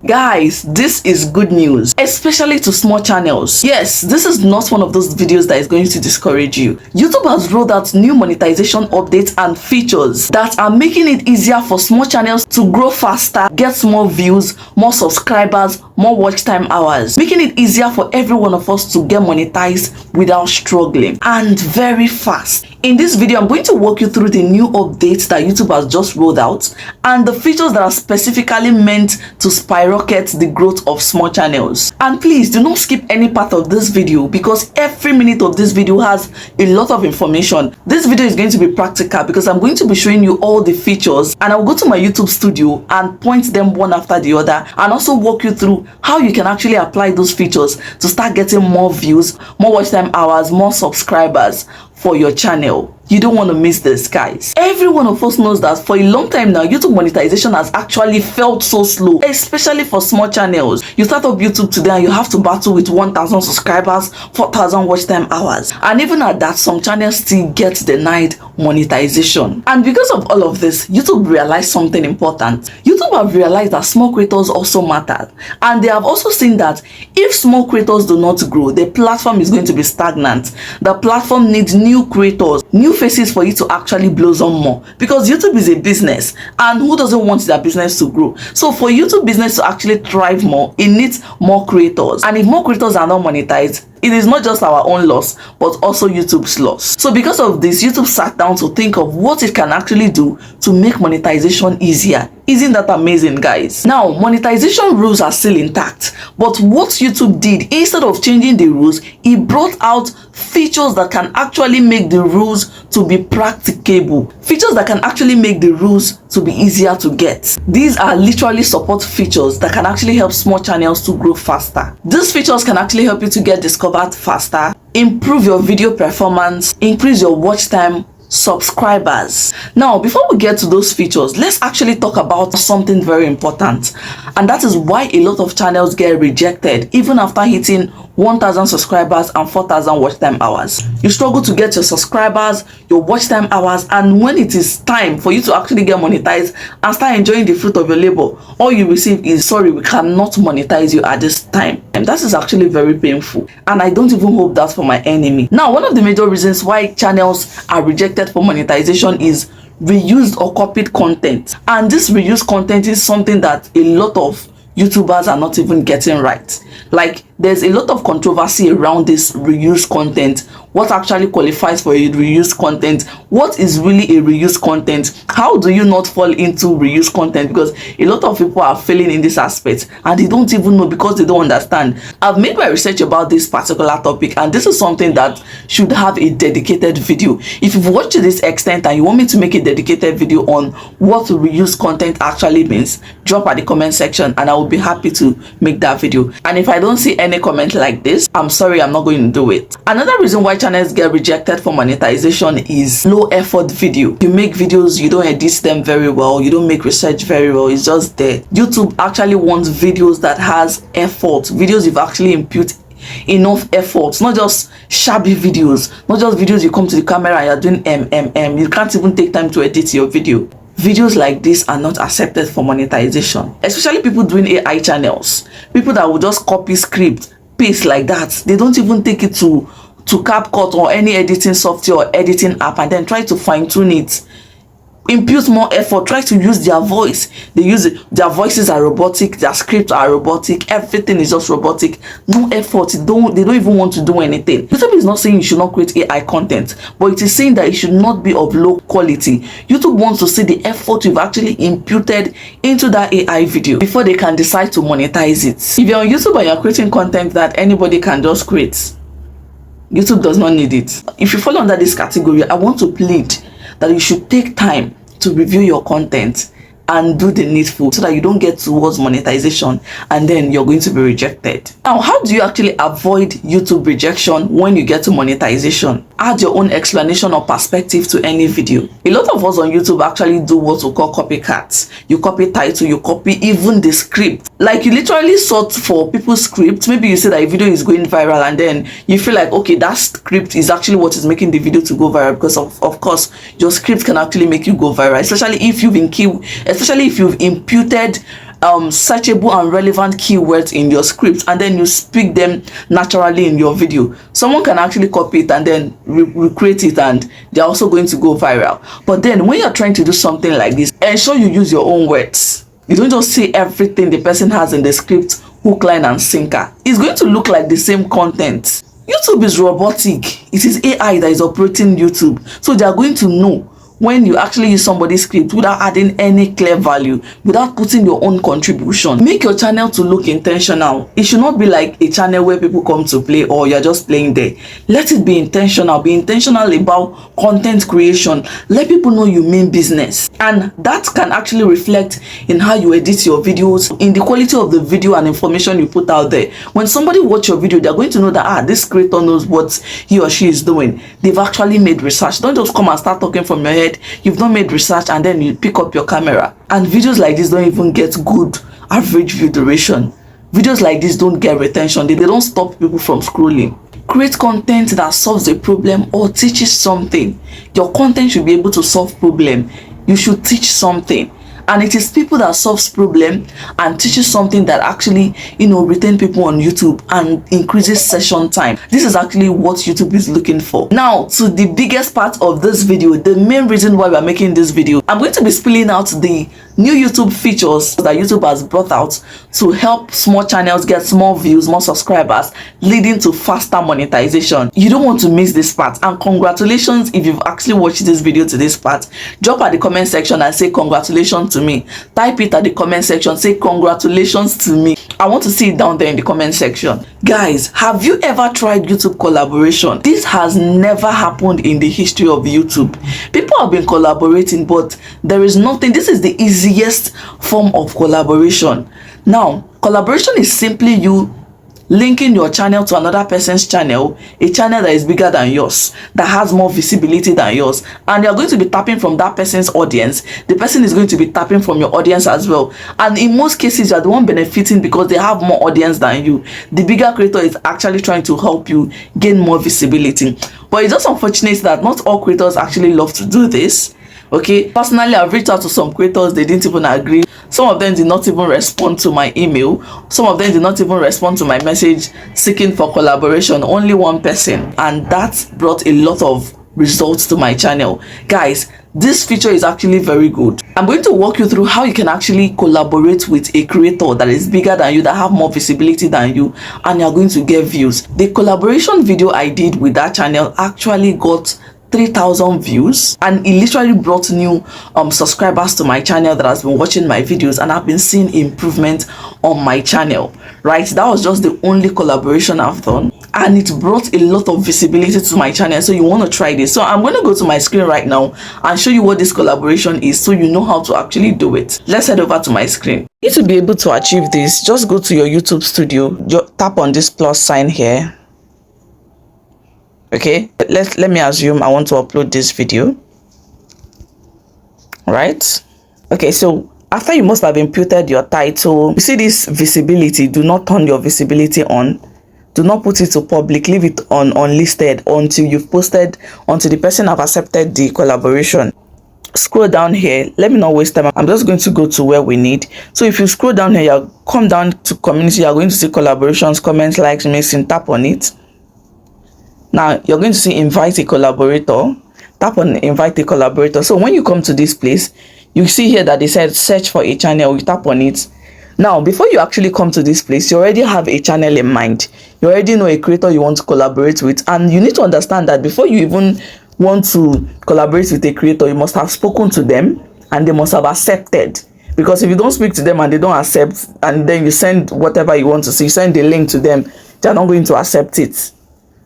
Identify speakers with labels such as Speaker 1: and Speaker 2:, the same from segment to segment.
Speaker 1: Guys, this is good news, especially to small channels. Yes, this is not one of those videos that is going to discourage you. YouTube has rolled out new monetization updates and features that are making it easier for small channels to grow faster, get more views, more subscribers, more watch time hours, making it easier for every one of us to get monetized without struggling, and very fast. In this video, I'm going to walk you through the new updates that YouTube has just rolled out and the features that are specifically meant to skyrocket the growth of small channels. And please do not skip any part of this video, because every minute of this video has a lot of information. This video is going to be practical because I'm going to be showing you all the features, and I'll go to my YouTube studio and point them one after the other, and also walk you through how you can actually apply those features to start getting more views, more watch time hours, more subscribers for your channel. You don't want to miss this, guys. Every one of us knows that for a long time now, YouTube monetization has actually felt so slow, especially for small channels. You start up YouTube today and you have to battle with 1,000 subscribers, 4,000 watch time hours, and even at that, some channels still get denied monetization. And because of all of this, YouTube realized something important. YouTube have realized that small creators also matter, and they have also seen that if small creators do not grow, the platform is going to be stagnant. The platform needs new creators, new faces for you to actually blossom more, because YouTube is a business, and who doesn't want their business to grow? So for YouTube business to actually thrive more, it needs more creators, and if more creators are not monetized, it is not just our own loss, but also YouTube's loss. So because of this, YouTube sat down to think of what it can actually do to make monetization easier. Isn't that amazing, guys? Now, monetization rules are still intact, but what YouTube did, instead of changing the rules, it brought out features that can actually make the rules to be practicable. Features that can actually make the rules to be easier to get. These are literally support features that can actually help small channels to grow faster. These features can actually help you to get discovered faster, improve your video performance, increase your watch time, subscribers. Now, before we get to those features, let's actually talk about something very important, and that is why a lot of channels get rejected even after hitting 1,000 subscribers and 4,000 watch time hours. You struggle to get your subscribers, your watch time hours, and when it is time for you to actually get monetized and start enjoying the fruit of your labor, all you receive is, sorry, we cannot monetize you at this time. And that is actually very painful, and I don't even hope that for my enemy. Now, one of the major reasons why channels are rejected for monetization is reused or copied content, and this reused content is something that a lot of YouTubers are not even getting right. Like, there's a lot of controversy around this reused content. What actually qualifies for a reused content? What is really a reused content? How do you not fall into reused content? Because a lot of people are failing in this aspect and they don't even know, because they don't understand. I've made my research about this particular topic, and this is something that should have a dedicated video. If you've watched to this extent and you want me to make a dedicated video on what reused content actually means, drop at the comment section and I will be happy to make that video. And if I don't see any comment like this, I'm sorry, I'm not going to do it. Another reason why channels get rejected for monetization is low effort video. You make videos, you don't edit them very well, you don't make research very well, it's just there. YouTube actually wants videos that has effort, videos you've actually input enough effort, not just shabby videos, not just videos you come to the camera and you're doing you can't even take time to edit your video. Videos like this are not accepted for monetization, especially people doing AI channels, people that will just copy script, paste like that. They don't even take it to CapCut or any editing software or editing app and then try to fine-tune it, impute more effort, try to use their voice. They use it, their voices are robotic, their scripts are robotic, everything is just robotic, no effort. They don't even want to do anything. YouTube is not saying you should not create AI content, but it is saying that it should not be of low quality. YouTube wants to see the effort you've actually imputed into that AI video before they can decide to monetize it. If you're on YouTube and you're creating content that anybody can just create, YouTube does not need it. If you fall under this category, I want to plead that you should take time to review your content and do the needful so that you don't get towards monetization and then you're going to be rejected. Now, how do you actually avoid YouTube rejection when you get to monetization? Add your own explanation or perspective to any video. A lot of us on YouTube actually do what we call copycats. You copy title, you copy even the script. Like, you literally sort for people's script. Maybe you say that a video is going viral and then you feel like, okay, that script is actually what is making the video to go viral, because of course your script can actually make you go viral, especially if you've imputed searchable and relevant keywords in your script, and then you speak them naturally in your video. Someone can actually copy it and then recreate it, and they're also going to go viral. But then when you're trying to do something like this, ensure you use your own words. You don't just say everything the person has in the script, hook, line and sinker. It's going to look like the same content. YouTube is robotic. It is AI that is operating YouTube, so they are going to know when you actually use somebody's script without adding any clear value, without putting your own contribution. Make your channel to look intentional. It should not be like a channel where people come to play or you're just playing there. Let it be intentional. Be intentional about content creation. Let people know you mean business, and that can actually reflect in how you edit your videos, in the quality of the video and information you put out there. When somebody watch your video, they're going to know that this creator knows what he or she is doing. They've actually made research. Don't just come and start talking from your head. You've not made research and then you pick up your camera. And videos like this don't even get good average view duration. Videos like this don't get retention. They don't stop people from scrolling. Create content that solves a problem or teaches something. Your content should be able to solve problem. You should teach something. And it is people that solves problem and teaches something that actually, retain people on YouTube and increases session time. This is actually what YouTube is looking for. Now, to the biggest part of this video, the main reason why we're making this video, I'm going to be spilling out the new YouTube features that YouTube has brought out to help small channels get more views, more subscribers, leading to faster monetization. You don't want to miss this part, and congratulations if you've actually watched this video to this part. Drop at the comment section and say congratulations to me. Type it at the comment section, say congratulations to me. I want to see it down there in the comment section. Guys, have you ever tried YouTube collaboration? This has never happened in the history of YouTube. People have been collaborating, but there is nothing. This is the easiest form of collaboration. Now, collaboration is simply you linking your channel to another person's channel, a channel that is bigger than yours, that has more visibility than yours, and you're going to be tapping from that person's audience. The person is going to be tapping from your audience as well, and in most cases you're the one benefiting because they have more audience than you. The bigger creator is actually trying to help you gain more visibility. But it's just unfortunate that not all creators actually love to do this. Okay, personally, I've reached out to some creators. They didn't even agree. Some of them did not even respond to my email. Some of them did not even respond to my message seeking for collaboration. Only one person, and that brought a lot of results to my channel. Guys, this feature is actually very good. I'm going to walk you through how you can actually collaborate with a creator that is bigger than you, that have more visibility than you, and you're going to get views. The collaboration video I did with that channel actually got 3,000 views, and it literally brought new subscribers to my channel that has been watching my videos, and I've been seeing improvement on my channel. Right, that was just the only collaboration I've done, and it brought a lot of visibility to my channel. So you want to try this. So I'm going to go to my screen right now and show you what this collaboration is, so you know how to actually do it. Let's head over to my screen. You need to be able to achieve this. Just go to your YouTube studio, tap on this plus sign here. Okay, let me assume I want to upload this video. Right, okay, so after you must have inputted your title, you see this visibility. Do not turn your visibility on. Do not put it to public. Leave it on unlisted until you've posted, until the person have accepted the collaboration. Scroll down here. Let me not waste time. I'm just going to go to where we need. So if you scroll down here, you come down to community. You are going to see collaborations, comments, likes, missing. Tap on it. Now you're going to see invite a collaborator. Tap on invite a collaborator. So when you come to this place, you see here that they said search for a channel. You tap on it. Now before you actually come to this place, you already have a channel in mind. You already know a creator you want to collaborate with, and you need to understand that before you even want to collaborate with a creator, you must have spoken to them and they must have accepted. Because if you don't speak to them and they don't accept, and then you send whatever you want to see, you send the link to them, they're not going to accept it.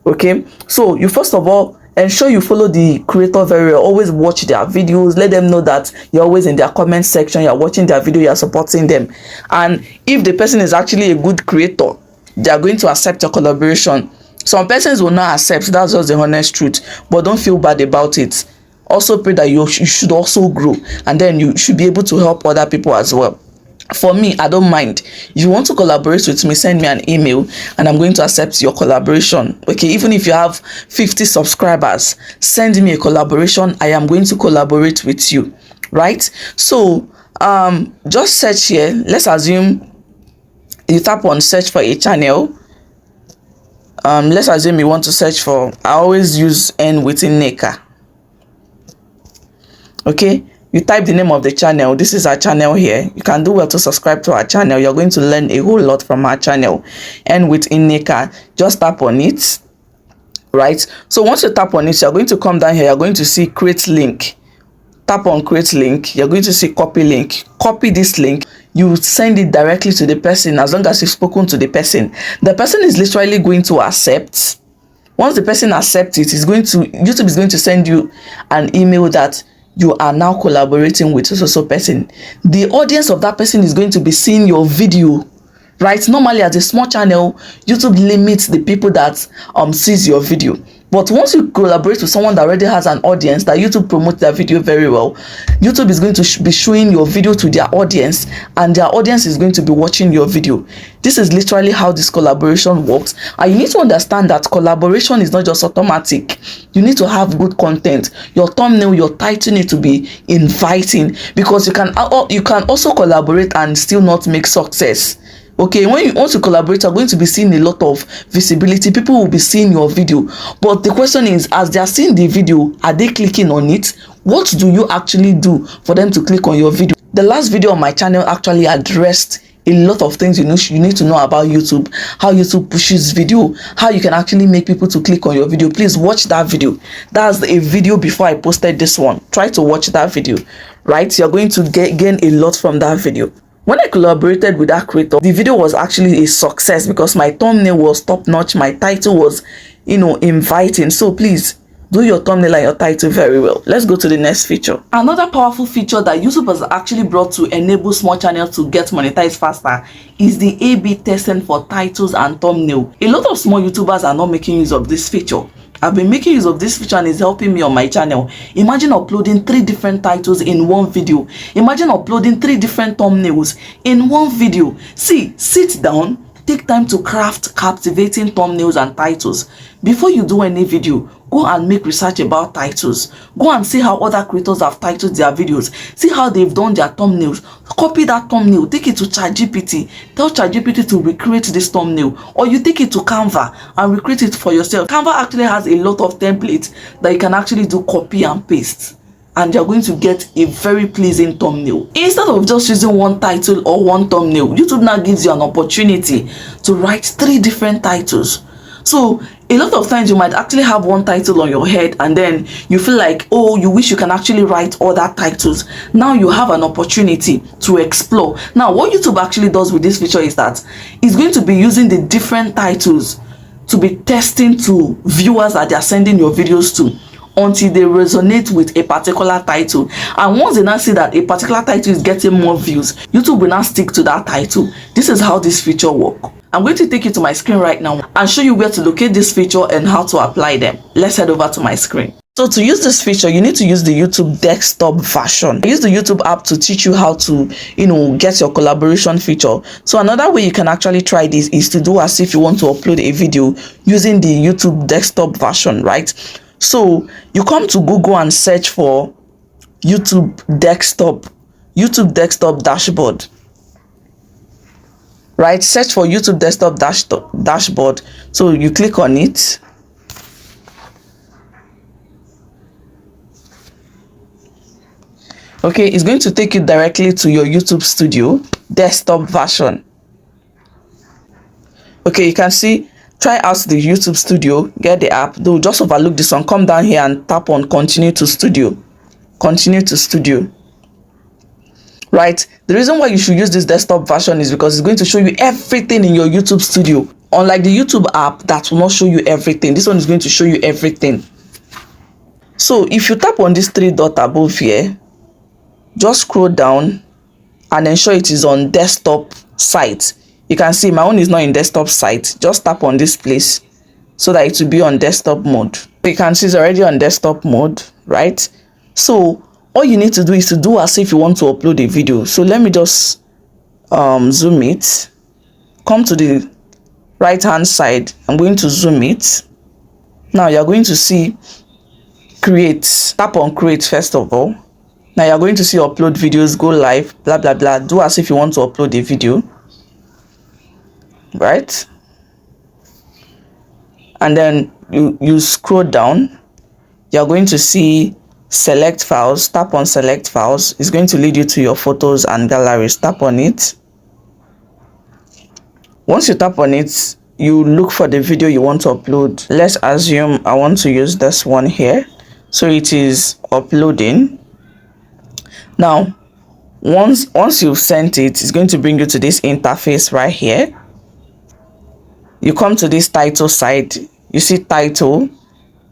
Speaker 1: Okay, so you first of all ensure you follow the creator very well. Always watch their videos. Let them know that you're always in their comment section, you're watching their video, you're supporting them. And if the person is actually a good creator, they are going to accept your collaboration. Some persons will not accept. That's just the honest truth, but don't feel bad about it. Also pray that you should also grow, and then you should be able to help other people as well. For me, I don't mind. If you want to collaborate with me, send me an email and I'm going to accept your collaboration. Okay, even if you have 50 subscribers, send me a collaboration. I am going to collaborate with you. Right? So just search here. Let's assume you tap on search for a channel. Let's assume you want to search for, I always use N within Neka. Okay, you type the name of the channel. This is our channel here. You can do well to subscribe to our channel. You're going to learn a whole lot from our channel. And within Neka, just tap on it, right? So once you tap on it, you're going to come down here. You're going to see create link. Tap on create link. You're going to see copy link. Copy this link. You send it directly to the person. As long as you've spoken to the person is literally going to accept. Once the person accepts it, YouTube is going to send you an email that you are now collaborating with so person. The audience of that person is going to be seeing your video, right? Normally, as a small channel, YouTube limits the people that sees your video. But once you collaborate with someone that already has an audience, that YouTube promotes their video very well, YouTube is going to be showing your video to their audience, and their audience is going to be watching your video. This is literally how this collaboration works. And you need to understand that collaboration is not just automatic. You need to have good content. Your thumbnail, your title need to be inviting, because you can also collaborate and still not make success. Okay, when you want to collaborate, you're going to be seeing a lot of visibility. People will be seeing your video. But the question is, as they are seeing the video, are they clicking on it? What do you actually do for them to click on your video? The last video on my channel actually addressed a lot of things you need to know about YouTube, how YouTube pushes video, how you can actually make people to click on your video. Please watch that video. That's a video before I posted this one. Try to watch that video, right? You're going to gain a lot from that video. When I collaborated with that creator, the video was actually a success because my thumbnail was top notch, my title was, inviting. So please do your thumbnail and your title very well. Let's go to the next feature. Another powerful feature that YouTube has actually brought to enable small channels to get monetized faster is the A/B testing for titles and thumbnail. A lot of small YouTubers are not making use of this feature. I've been making use of this feature and it's helping me on my channel. Imagine uploading 3 different titles in one video. Imagine uploading 3 different thumbnails in one video. See, sit down, take time to craft captivating thumbnails and titles. Before you do any video, go and make research about titles. Go and see how other creators have titled their videos. See how they've done their thumbnails. Copy that thumbnail, take it to ChatGPT. Tell ChatGPT to recreate this thumbnail. Or you take it to Canva and recreate it for yourself. Canva actually has a lot of templates that you can actually do copy and paste. And you're going to get a very pleasing thumbnail. Instead of just using one title or one thumbnail, YouTube now gives you an opportunity to write 3 different titles. So a lot of times you might actually have one title on your head and then you feel like, oh, you wish you can actually write other titles. Now you have an opportunity to explore. Now what YouTube actually does with this feature is that it's going to be using the different titles to be testing to viewers that they are sending your videos to, until they resonate with a particular title. And once they now see that a particular title is getting more views, YouTube will now stick to that title. This is how this feature works. I'm going to take you to my screen right now and show you where to locate this feature and how to apply them. Let's head over to my screen. So to use this feature, you need to use the YouTube desktop version. I use the YouTube app to teach you how to, get your collaboration feature. So another way you can actually try this is to do as if you want to upload a video using the YouTube desktop version, right? So you come to Google and search for YouTube desktop dashboard. Right, search for YouTube desktop dashboard. So you click on it. Okay, it's going to take you directly to your YouTube Studio desktop version. Okay, you can see, try out the YouTube Studio, get the app. Though just overlook this one, come down here and tap on continue to studio. Continue to studio. Right, the reason why you should use this desktop version is because it's going to show you everything in your YouTube Studio. Unlike the YouTube app that will not show you everything, this one is going to show you everything. So if you tap on this 3 dot above here, just scroll down and ensure it is on desktop site. You can see my own is not in desktop site. Just tap on this place so that it will be on desktop mode. You can see it's already on desktop mode, right? So all you need to do is to do as if you want to upload a video. So let me just zoom it. Come to the right hand side. I'm going to zoom it. Now you're going to see create. Tap on create first of all. Now you're going to see upload videos, go live, blah blah blah. Do as if you want to upload a video, right? And then you scroll down. You're going to see select files. Tap on select files. It's going to lead you to your photos and galleries. Tap on it. Once you tap on it, you look for the video you want to upload. Let's assume I want to use this one here. So it is uploading. Now, once you've sent it, it's going to bring you to this interface right here. You come to this title side. You see title.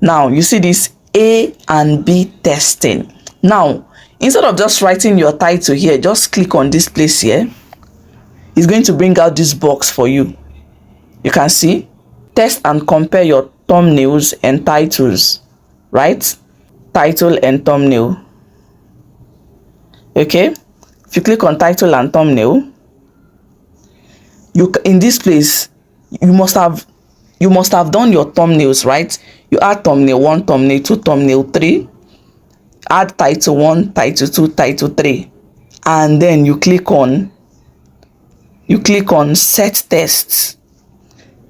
Speaker 1: Now, you see this A and B testing. Now, instead of just writing your title here, just click on this place here. It's going to bring out this box for you. You can see test and compare your thumbnails and titles, right? Title and thumbnail. Okay, if you click on title and thumbnail, in this place you must have done your thumbnails, right? You add thumbnail 1, thumbnail 2, thumbnail 3, add title 1, title 2, title 3, and then you click on set tests.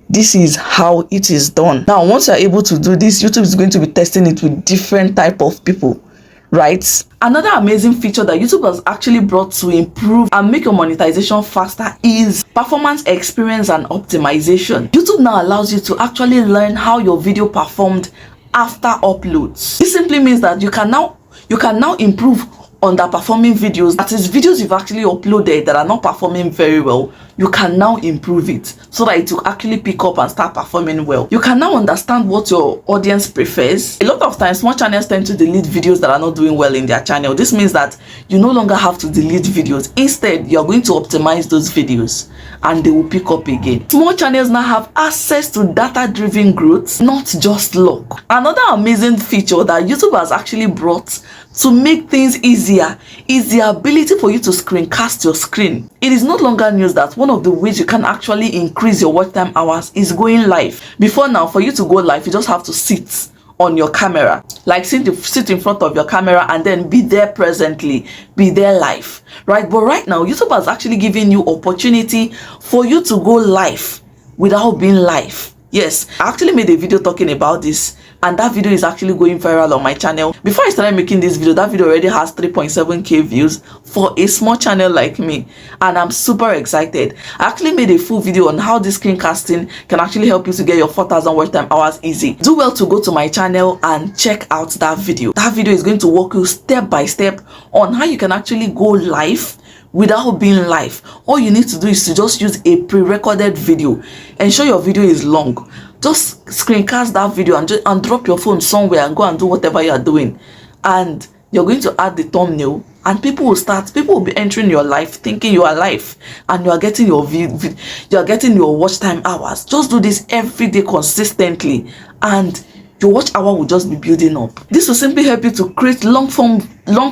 Speaker 1: This is how it is done. Now, once you're able to do this, YouTube is going to be testing it with different type of people, right? Another amazing feature that YouTube has actually brought to improve and make your monetization faster is performance experience and optimization. YouTube now allows you to actually learn how your video performed after uploads. This simply means that you can now improve underperforming videos, that is videos you've actually uploaded that are not performing very well. You can now improve it so that it will actually pick up and start performing well. You can now understand what your audience prefers. A lot of times small channels tend to delete videos that are not doing well in their channel. This means that you no longer have to delete videos. Instead, you're going to optimize those videos and they will pick up again. Small channels now have access to data-driven growth, not just luck. Another amazing feature that YouTube has actually brought to make things easier is the ability for you to screencast your screen. It is no longer news that one of the ways you can actually increase your watch time hours is going live. Before now, for you to go live, you just have to sit on your camera, like sit in front of your camera and then be there presently, be there live, right? But right now, YouTube has actually given you opportunity for you to go live without being live. Yes, I actually made a video talking about this, and that video is actually going viral on my channel. Before I started making this video, that video already has 3.7k views for a small channel like me, and I'm super excited. I actually made a full video on how this screencasting can actually help you to get your 4,000 watch time hours easy. Do well to go to my channel and check out that video. That video is going to walk you step by step on how you can actually go live without being live. All you need to do is to just use a pre-recorded video. Ensure your video is long. Just screencast that video and drop your phone somewhere and go and do whatever you are doing, and you're going to add the thumbnail, and people will be entering your life thinking you are live, and you are getting your watch time hours. Just do this every day consistently, and your watch hour will just be building up. This will simply help you to create long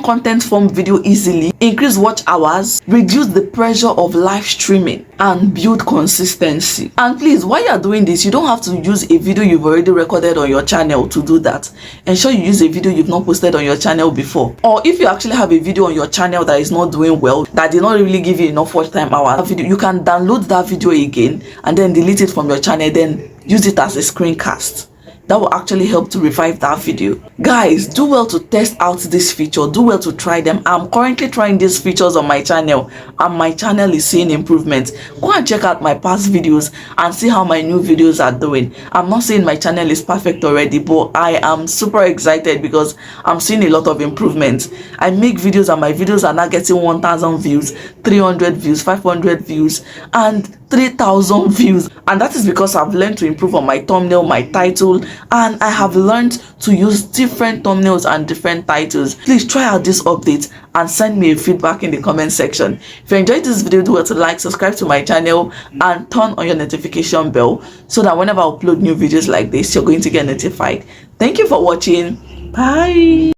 Speaker 1: content form video easily, increase watch hours, reduce the pressure of live streaming, and build consistency. And please, while you are doing this, you don't have to use a video you've already recorded on your channel to do that. Ensure you use a video you've not posted on your channel before. Or if you actually have a video on your channel that is not doing well, that did not really give you enough watch time hours, you can download that video again and then delete it from your channel, then use it as a screencast. That will actually help to revive that video. Guys, do well to test out this feature. Do well to try them. I'm currently trying these features on my channel, and my channel is seeing improvement. Go and check out my past videos and see how my new videos are doing. I'm not saying my channel is perfect already, but I am super excited because I'm seeing a lot of improvements. I make videos and my videos are now getting 1,000 views, 300 views, 500 views, and 3,000 views, and that is because I've learned to improve on my thumbnail, my title, and I have learned to use different thumbnails and different titles. Please try out this update and send me a feedback in the comment section. If you enjoyed this video, do well to like, subscribe to my channel, and turn on your notification bell so that whenever I upload new videos like this, you're going to get notified. Thank you for watching. Bye.